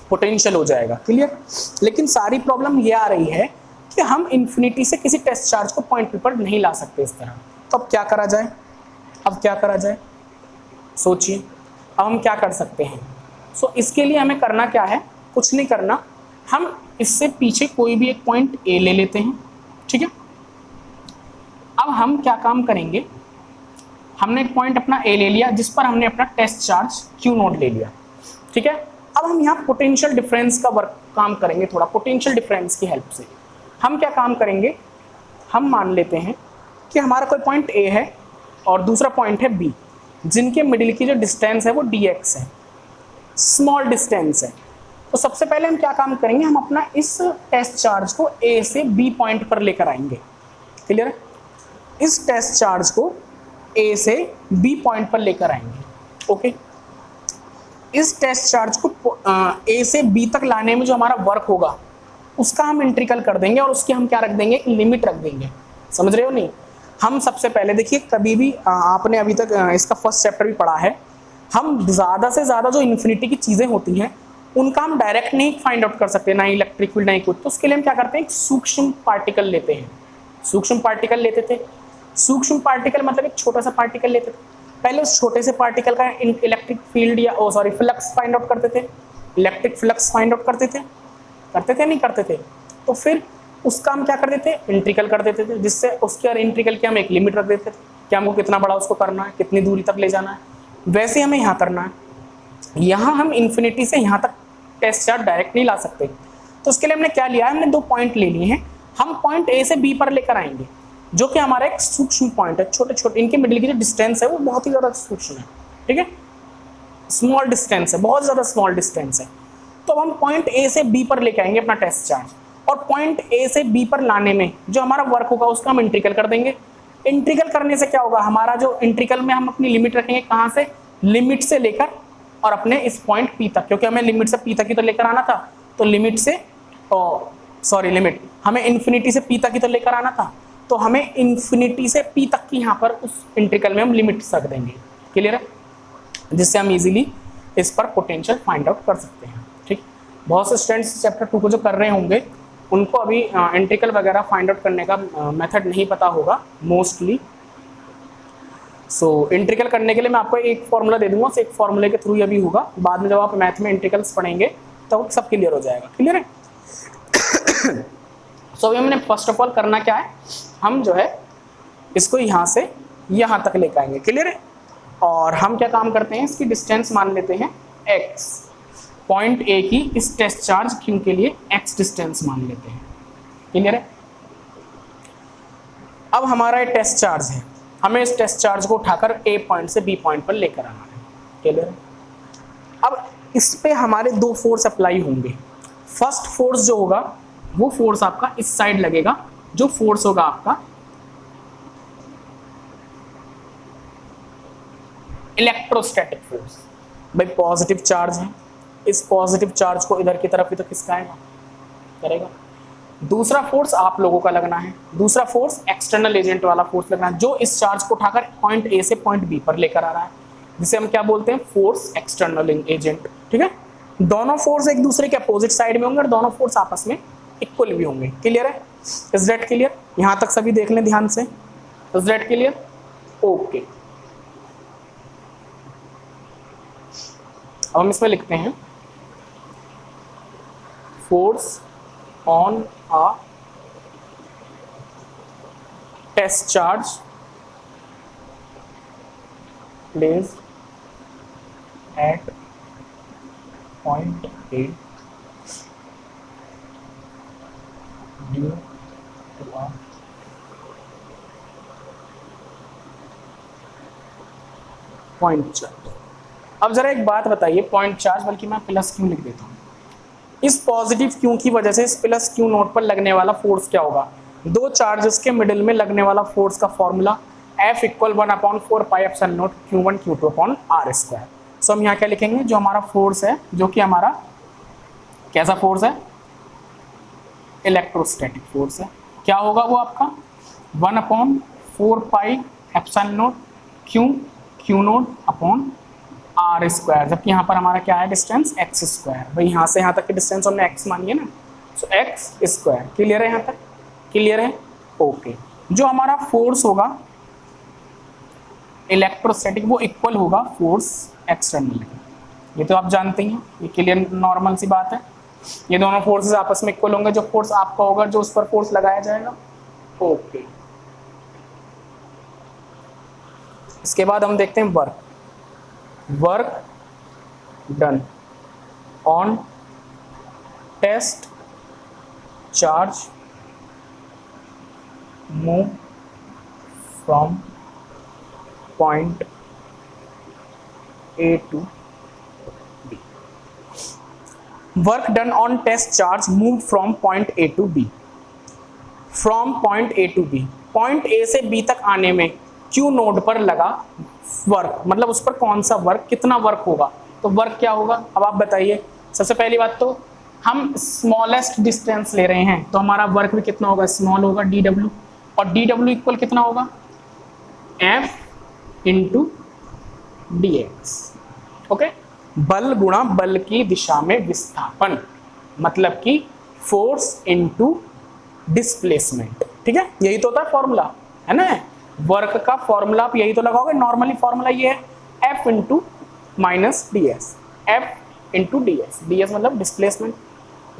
पोटेंशियल हो जाएगा। क्लियर? लेकिन सारी प्रॉब्लम ये आ रही है कि हम इन्फिनिटी से किसी टेस्ट चार्ज को पॉइंट P पर नहीं ला सकते इस तरह। तो अब क्या करा जाए? अब क्या करा जाए, सोचिए। अब हम क्या कर सकते हैं? सो इसके लिए हमें करना क्या है, कुछ नहीं करना, हम इससे पीछे कोई भी एक पॉइंट A ले लेते हैं। ठीक है, अब हम क्या काम करेंगे, हमने एक पॉइंट अपना A ले लिया जिस पर हमने अपना टेस्ट चार्ज Q0 ले लिया। ठीक है, अब हम यहाँ पोटेंशियल डिफरेंस का वर्क काम करेंगे, थोड़ा पोटेंशियल डिफरेंस की हेल्प से। हम क्या काम करेंगे, हम मान लेते हैं कि हमारा कोई पॉइंट A है और दूसरा पॉइंट है B, जिनके मिडिल की जो डिस्टेंस है वो dx है, स्मॉल डिस्टेंस है। तो सबसे पहले हम क्या काम करेंगे, हम अपना इस टेस्ट चार्ज को A से B पॉइंट पर लेकर आएंगे। क्लियर है? इस टेस्ट चार्ज को A से B पॉइंट पर लेकर आएंगे। ओके, इस टेस्ट चार्ज को A से B तक लाने में जो हमारा वर्क होगा उसका हम इंटीग्रल कर देंगे और उसकी हम क्या रख देंगे, एक लिमिट रख देंगे। समझ रहे हो नहीं? हम सबसे पहले देखिए, कभी भी आपने अभी तक इसका फर्स्ट चैप्टर भी पढ़ा है, हम ज़्यादा से ज़्यादा जो इन्फिनिटी की चीज़ें होती हैं उनका हम डायरेक्ट नहीं फाइंड आउट कर सकते, ना इलेक्ट्रिक फील्ड नहीं कुछ। तो उसके लिए हम क्या करते हैं, एक सूक्ष्म पार्टिकल लेते हैं। सूक्ष्म पार्टिकल लेते थे, सूक्ष्म पार्टिकल मतलब एक छोटा सा पार्टिकल लेते थे। पहले उस छोटे से पार्टिकल का इलेक्ट्रिक फील्ड या फ्लक्स फाइंड आउट करते थे, इलेक्ट्रिक फ्लक्स फाइंड आउट करते थे नहीं करते थे। तो फिर उसका हम क्या कर देते, इंटीग्रल कर देते थे, जिससे उसके और इंटीग्रल की हम एक लिमिट रख देते थे कि हमको कितना बड़ा उसको करना है, कितनी दूरी तक ले जाना है। वैसे हमें यहाँ करना है, यहाँ हम इन्फिनिटी से यहाँ तक टेस्ट चार्ज डायरेक्ट नहीं ला सकते। तो उसके लिए हमने क्या लिया है, हमने दो पॉइंट ले लिए हैं। हम पॉइंट A से B पर लेकर आएंगे, जो कि हमारा एक सूक्ष्म पॉइंट है। छोटे छोटे इनके मिडिल की जो डिस्टेंस है वो बहुत ही ज़्यादा सूक्ष्म है। ठीक है, स्मॉल डिस्टेंस है, बहुत ज़्यादा स्मॉल डिस्टेंस है। तो हम पॉइंट A से B पर लेकर आएंगे अपना टेस्ट चार्ज, और पॉइंट A से B पर लाने में जो हमारा वर्क होगा उसका हम इंटीग्रल कर देंगे। इंटीग्रल करने से क्या होगा, हमारा जो इंटीग्रल में हम अपनी लिमिट रखेंगे, कहाँ से, लिमिट से लेकर और अपने इस पॉइंट P तक, क्योंकि हमें लिमिट से P तक ही तो लेकर आना था। तो लिमिट से लिमिट हमें इन्फिनिटी से P तक ही तो लेकर आना था, तो हमें इन्फिनिटी से P तक की यहाँ पर उस इंटीग्रल में हम लिमिट रख देंगे। क्लियर है? जिससे हम इजीली इस पर पोटेंशियल फाइंड आउट कर सकते हैं। ठीक, बहुत से स्टूडेंट्स चैप्टर 2 को जो कर रहे होंगे उनको अभी इंटीग्रल वगैरह फाइंड आउट करने का मेथड नहीं पता होगा मोस्टली। सो इंटीग्रल करने के लिए मैं आपको एक फॉर्मूला दे दूंगा, एक फॉर्मूले के थ्रू ये भी होगा। बाद में जब आप मैथ में इंटीग्रल्स पढ़ेंगे तो सब क्लियर हो जाएगा। क्लियर है? सो अभी हमने फर्स्ट ऑफ ऑल करना क्या है, हम जो है इसको यहाँ से यहाँ तक लेकर आएंगे। क्लियर है? और हम क्या काम करते हैं, इसकी डिस्टेंस मान लेते हैं x, पॉइंट A की इस टेस्ट चार्ज Q के लिए x डिस्टेंस मान लेते हैं। क्लियर है? अब हमारा एक टेस्ट चार्ज है, हमें इस टेस्ट चार्ज को उठाकर A पॉइंट से B पॉइंट पर लेकर आना है। क्लियर है? अब इस पे हमारे दो फोर्स अप्लाई होंगे। फर्स्ट फोर्स जो होगा वो फोर्स आपका इस साइड लगेगा, जो फोर्स होगा आपका इलेक्ट्रोस्टैटिक फोर्स। भाई पॉजिटिव चार्ज है, इस पॉजिटिव चार्ज को इधर की तरफ ही तो खिसकाएगा, करेगा। दूसरा फोर्स आप लोगों का लगना है, दूसरा फोर्स एक्सटर्नल एजेंट वाला फोर्स लगना है, जो इस चार्ज को उठाकर पॉइंट ए से पॉइंट बी पर लेकर आ रहा है, जिसे हम क्या बोलते हैं, फोर्स एक्सटर्नल एजेंट। ठीक है, दोनों फोर्स एक दूसरे के अपोजिट साइड में होंगे और दोनों फोर्स आपस में इक्वल भी होंगे। क्लियर है? Is that clear? यहां तक सभी देख लें ध्यान से। Is that clear? ओके, अब हम इसमें लिखते हैं force on a test charge placed at point A due to a point charge। अब जरा एक बात बताइए, पॉइंट चार्ज, बल्कि मैं प्लस क्यू लिख देता हूँ, इस पॉजिटिव क्यू की वजह से इस प्लस क्यू नोट पर लगने वाला फोर्स क्या होगा? दो चार्जेस के मिडिल में लगने वाला फोर्स का formula F equal 1/4 pi epsilon naught Q1 Q2 upon R square. So हम यहाँ क्या लिखेंगे, जो हमारा फोर्स है, जो कि हमारा कैसा फोर्स है, इलेक्ट्रोस्टैटिक फोर्स है, क्या होगा वो आपका 1/4 pi epsilon naught Q naught upon R square, जबकि यहाँ पर हमारा क्या है, डिस्टेंस x स्क्वायर। भाई यहाँ से यहाँ तक की डिस्टेंस हमने x मानी है ना, सो x स्क्वायर। क्लियर है? यहाँ तक क्लियर है? ओके। जो हमारा फोर्स होगा इलेक्ट्रोस्टैटिक वो इक्वल होगा फोर्स एक्सटर्नल, ये तो आप जानते हैं, ये क्लियर नॉर्मल सी बात है। ये दोनों फोर्सेस आपस में इक्वल होंगे, जो फोर्स आपका होगा जो उस पर फोर्स लगाया जाएगा। ओके, इसके बाद हम देखते हैं work done on test charge move from point A to B। Work done on test charge move from point A to B। From point A to B, point A से B तक आने में Q node पर लगा work, मतलब उस पर कौन सा वर्क, कितना वर्क होगा। तो वर्क क्या होगा, अब आप बताइए। सबसे पहली बात तो हम स्मॉलेस्ट डिस्टेंस ले रहे हैं, तो हमारा वर्क भी कितना होगा, स्मॉल होगा, dw, और dw इक्वल कितना होगा, F इंटू dx। ओके, बल गुणा बल की दिशा में विस्थापन, मतलब कि फोर्स इनटू डिस्प्लेसमेंट। ठीक है, यही तो होता है फॉर्मूला, है ना। वर्क का फॉर्मूला आप यही तो लगाओगे, नॉर्मली फॉर्मूला ये है F into minus D S, F into D S, D S मतलब डिस्प्लेसमेंट,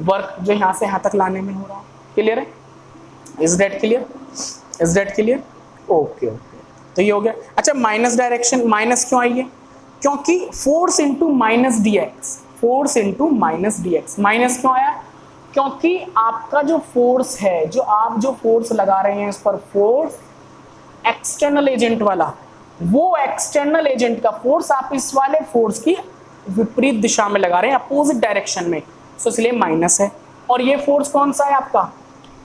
वर्क जो यहाँ से यहाँ तक लाने में हो रहा है। क्लियर है? Is that clear? Is that clear? Okay okay, तो ये हो गया। अच्छा, माइनस डायरेक्शन, माइनस क्यों आई है, क्योंकि force into minus D x, force into minus D x. Minus क्यों आया, क्योंकि आपका जो फोर्स है, जो आप जो फोर्स लगा रहे हैं इस पर, फोर्स एक्सटर्नल एजेंट वाला, वो एक्सटर्नल एजेंट का फोर्स आप इस वाले फोर्स की विपरीत दिशा में लगा रहे हैं, अपोजिट डायरेक्शन में, तो इसलिए माइनस है। और ये फोर्स कौन सा है आपका,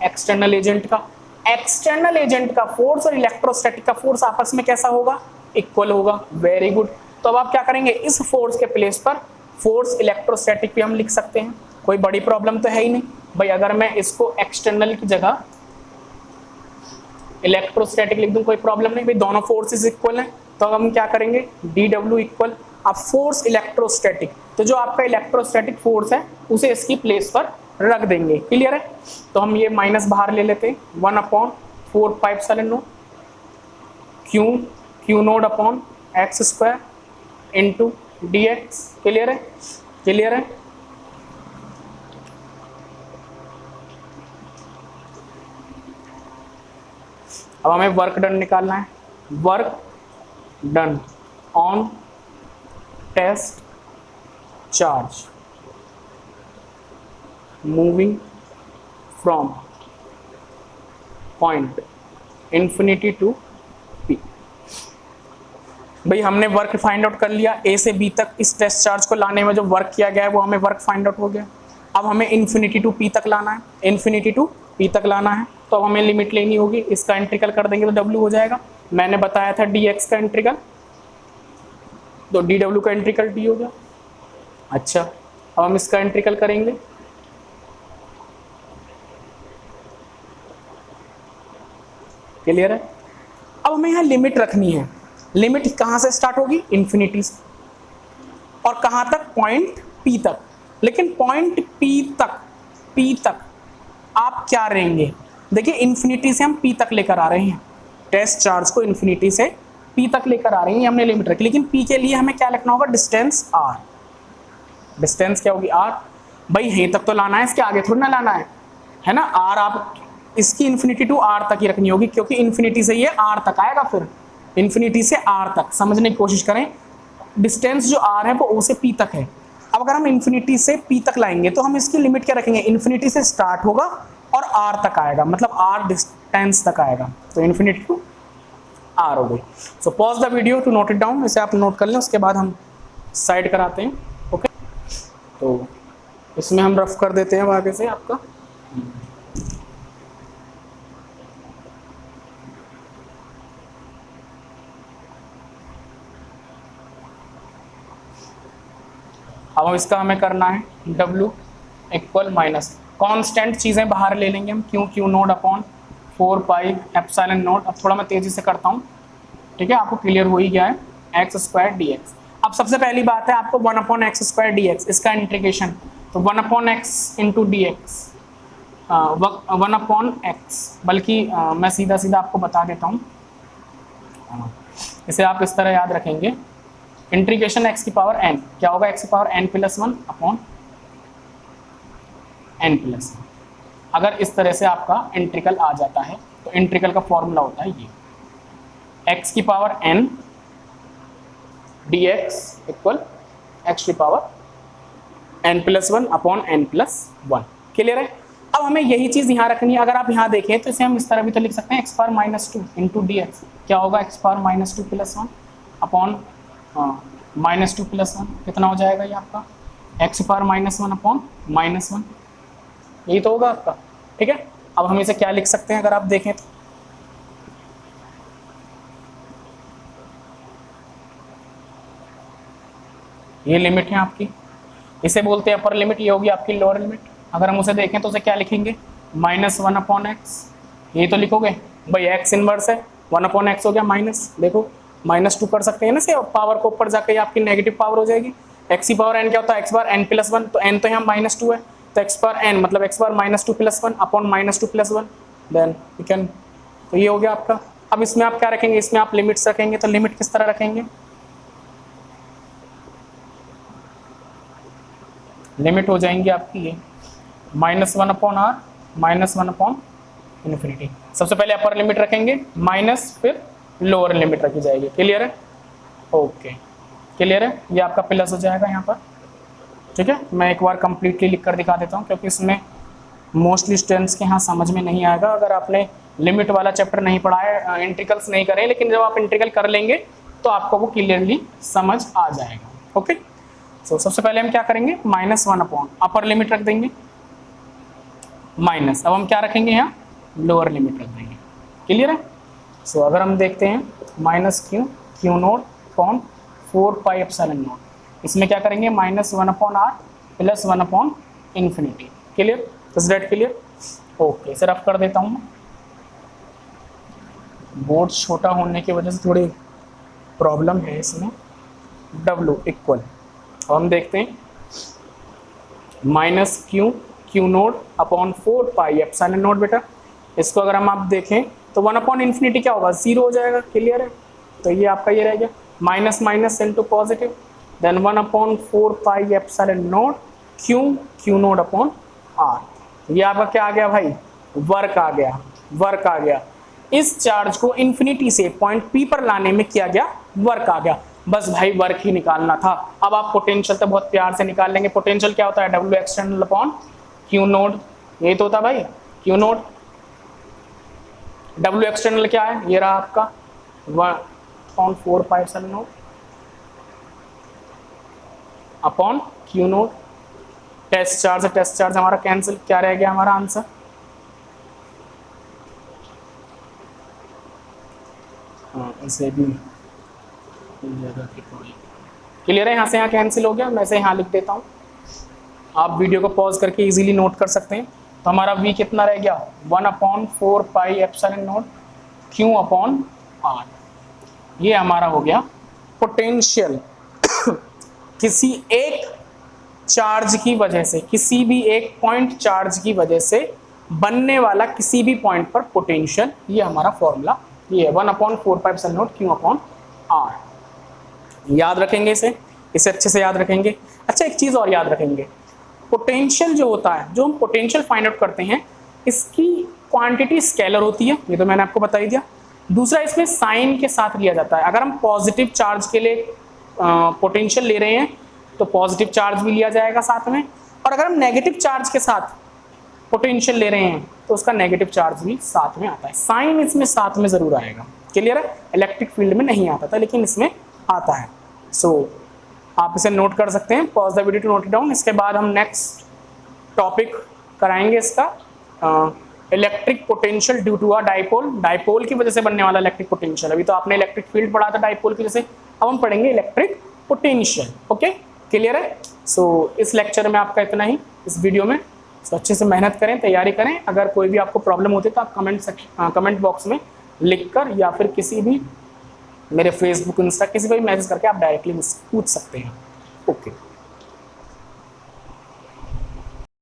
एक्सटर्नल एजेंट का। एक्सटर्नल एजेंट का फोर्स और इलेक्ट्रोस्टैटिक का फोर्स आपस में कैसा होगा, इक्वल होगा। Very good. तो अब आप क्या करेंगे, इस फोर्स के प्लेस पर फोर्स इलेक्ट्रोस्टैटिक भी हम लिख सकते हैं, कोई बड़ी प्रॉब्लम तो है ही नहीं भाई। अगर मैं इसको एक्सटर्नल की जगह इलेक्ट्रोस्टैटिक लिख दूं, कोई प्रॉब्लम नहीं भाई, दोनों फोर्सेस इक्वल हैं। तो हम क्या करेंगे, dw इक्वल, अब फोर्स इलेक्ट्रोस्टैटिक, तो जो आपका इलेक्ट्रोस्टैटिक फोर्स है उसे इसकी प्लेस पर रख देंगे। क्लियर है? तो हम ये माइनस बाहर ले लेते हैं, 1/4 pi epsilon naught Q naught upon x square into dx। Clear है? क्लियर है? अब हमें वर्क डन निकालना है। Work done on test charge moving from point infinity to P। भाई हमने वर्क फाइंड आउट कर लिया, A से B तक इस टेस्ट चार्ज को लाने में जो वर्क किया गया है वो हमें वर्क फाइंड आउट हो गया। अब हमें इन्फिनिटी टू पी तक लाना है, इन्फिनिटी टू पी तक लाना है, तो अब हमें लिमिट लेनी होगी। इसका इंटीग्रल कर देंगे तो डब्ल्यू हो जाएगा। मैंने बताया था डी एक्स का इंटीग्रल, तो डी डब्ल्यू का इंटीग्रल डी हो गया। अच्छा, अब हम इसका इंटीग्रल करेंगे, क्लियर है। अब हमें यहाँ लिमिट रखनी है। लिमिट कहाँ से स्टार्ट होगी? इन्फिनिटी से, और कहाँ तक? पॉइंट पी तक। लेकिन पॉइंट पी तक आप क्या रहेंगे? देखिए इन्फिनिटी से हम पी तक लेकर आ रहे हैं, टेस्ट चार्ज को इन्फिनिटी से पी तक लेकर आ रहे हैं, हमने लिमिट रखी। लेकिन पी के लिए हमें क्या लिखना होगा? Distance are. डिस्टेंस क्या होगी? आर। भाई यहीं तक तो लाना है, इसके आगे थोड़ी ना लाना है ना। आर आप इसकी इन्फिनिटी टू आर तक ही रखनी होगी, क्योंकि इन्फिनिटी से ये आर तक आएगा, फिर इन्फिनिटी से आर तक समझने की कोशिश करें। डिस्टेंस जो आर है वो ओ से पी तक है। अब अगर हम इन्फिनिटी से पी तक लाएंगे तो हम इसकी लिमिट क्या रखेंगे? इन्फिनिटी से स्टार्ट होगा और आर तक आएगा, मतलब आर डिस्टेंस तक आएगा, तो इन्फिनिटी टू आर हो गई। So pause the video to note it down, इसे आप नोट कर लें, उसके बाद हम साइड कराते हैं। ओके, तो इसमें हम रफ कर देते हैं आगे से आपका। अब हम इसका हमें करना है W इक्वल माइनस कांस्टेंट चीज़ें बाहर ले लेंगे हम, Q node upon 4 pi epsilon node. अब थोड़ा मैं तेज़ी से करता हूँ, ठीक है, आपको क्लियर हो ही गया है। X square D x. अब सबसे पहली बात है आपको 1 upon x square D x, इसका इंटीग्रेशन, तो 1 upon x into D x, 1 upon x, बल्कि मैं सीधा सीधा आपको बता देता हूँ, इसे आप इस तरह याद रखेंगे, इंटीग्रेशन एक्स की पावर एन, क्या होगा? एक्स की power n plus 1 upon n plus 1। अगर इस तरह से आपका इंटीग्रल आ जाता है तो इंटीग्रल का फॉर्मूला होता है ये, एक्स की power n d x equal x की power n plus 1 upon n plus 1। Clear है? अब हमें यही चीज़ यहाँ रखनी है। अगर आप यहाँ देखें तो इसे हम इस तरह भी तो लिख सकते हैं, x power minus 2 into D x, क्या होगा? X power minus 2 plus 1 upon minus 2 plus 1, कितना हो जाएगा ये आपका? X power minus 1 upon minus 1, यही तो होगा आपका। ठीक है, अब हम इसे क्या लिख सकते हैं अगर आप देखें तो? ये लिमिट है आपकी, इसे बोलते हैं अपर लिमिट, ये होगी आपकी लोअर लिमिट। अगर हम उसे देखें तो उसे क्या लिखेंगे? माइनस 1 अपॉन एक्स, यही तो लिखोगे भाई, एक्स इनवर्स है, 1 अपॉन एक्स हो गया माइनस, देखो माइनस 2 कर सकते हैं ना, से पावर को ऊपर जाकर आपकी नेगेटिव पावर हो जाएगी। एक्स की पावर एन क्या होता है? एक्स पावर एन प्लस 1, तो एन तो यहाँ माइनस 2 है, तो एक्स पावर एन मतलब x power minus 2 plus 1 upon minus 2 plus 1, then you can, तो ये हो गया आपका। अब इसमें आप क्या रखेंगे? इसमें आप लिमिट्स रखेंगे, तो लिमिट किस तरह रखेंगे? लिमिट हो जाएंगी आपकी ये minus 1 upon R, minus 1 upon infinity. सबसे पहले अपर लिमिट रखेंगे माइनस, फिर लोअर लिमिट रखी जाएगी। क्लियर है? ओके, क्लियर है? ये आपका प्लस हो जाएगा यहाँ पर। ठीक है, मैं एक बार कंप्लीटली लिख कर दिखा देता हूँ, क्योंकि इसमें मोस्टली स्टूडेंट्स के यहाँ समझ में नहीं आएगा अगर आपने लिमिट वाला चैप्टर नहीं पढ़ा है, इंटीग्रल्स नहीं करें, लेकिन जब आप इंटीग्रल कर लेंगे तो आपको वो क्लियरली समझ आ जाएगा। ओके, सो सबसे पहले हम क्या करेंगे? माइनस 1 अपॉन अपर लिमिट रख देंगे माइनस, अब हम क्या रखेंगे? यहाँ लोअर लिमिट रख देंगे। क्लियर है? सो अगर हम देखते हैं minus Q naught upon 4 pi epsilon naught, इसमें क्या करेंगे? Minus 1 upon R plus 1 upon infinity. Clear? Is that clear? Okay, इसे रफ कर देता हूँ। बोर्ड छोटा होने की वजह से थोड़ी प्रॉब्लम है इसमें। W इक्वल, अब हम देखते हैं minus Q naught upon 4 pi epsilon note. बेटा इसको अगर हम आप देखें तो 1 अपॉन इन्फिनिटी क्या होगा? 0 हो जाएगा। क्लियर है? तो ये आपका ये रह गया minus minus into positive, then 1 upon 4 pi epsilon naught Q naught upon R. ये आपका क्या आ गया भाई? वर्क आ गया, वर्क आ गया। इस चार्ज को इन्फिनिटी से पॉइंट पी पर लाने में किया गया वर्क आ गया। बस भाई वर्क ही निकालना था। अब आप पोटेंशियल तो बहुत प्यार से निकाल लेंगे। पोटेंशियल क्या होता है? W external upon Q node, यही तो होता है भाई क्यू नोड। W एक्सटर्नल क्या है? ये रहा आपका 1/4 pi epsilon naught upon Q naught test charge test charge हमारा कैंसिल, क्या रह गया हमारा आंसर? हाँ इसे भी क्लियर है, यहाँ से यहाँ कैंसिल हो गया, मैं से यहाँ लिख देता हूँ, आप वीडियो को पॉज करके इजीली नोट कर सकते हैं। तो हमारा v कितना रह गया? 1/4 pi epsilon naught q upon r। ये हमारा हो गया पोटेंशियल किसी एक चार्ज की वजह से, किसी भी एक पॉइंट चार्ज की वजह से बनने वाला किसी भी पॉइंट पर पोटेंशियल। ये हमारा फॉर्मूला ये है 1/4 pi epsilon naught q upon r। याद रखेंगे इसे, इसे अच्छे से याद रखेंगे। अच्छा एक चीज़ और याद रखेंगे, पोटेंशियल जो होता है, जो हम पोटेंशियल फाइंड आउट करते हैं, इसकी क्वांटिटी स्केलर होती है, ये तो मैंने आपको बता ही दिया। दूसरा इसमें साइन के साथ लिया जाता है। अगर हम पॉजिटिव चार्ज के लिए पोटेंशियल ले रहे हैं तो पॉजिटिव चार्ज भी लिया जाएगा साथ में, और अगर हम नेगेटिव चार्ज के साथ पोटेंशियल ले रहे हैं तो उसका नेगेटिव चार्ज भी साथ में आता है। साइन इसमें साथ में ज़रूर आएगा, क्लियर है? इलेक्ट्रिक फील्ड में नहीं आता था लेकिन इसमें आता है। सो आप इसे नोट कर सकते हैं, pause the video to note it down. इसके बाद हम नेक्स्ट टॉपिक कराएंगे इसका electric potential due to a dipole. Dipole की वजह से बनने वाला इलेक्ट्रिक पोटेंशियल। अभी तो आपने इलेक्ट्रिक फील्ड पढ़ा था डाइपोल की वजह से, अब हम पढ़ेंगे इलेक्ट्रिक पोटेंशियल। ओके क्लियर है? सो इस लेक्चर में आपका इतना ही, इस वीडियो में। सो अच्छे से मेहनत करें, तैयारी करें। अगर कोई भी आपको प्रॉब्लम होती है तो आप कमेंट बॉक्स में लिख कर या फिर किसी भी मेरे फेसबुक इंस्टा किसी पर भी मैसेज करके आप डायरेक्टली मुझसे पूछ सकते हैं। ओके।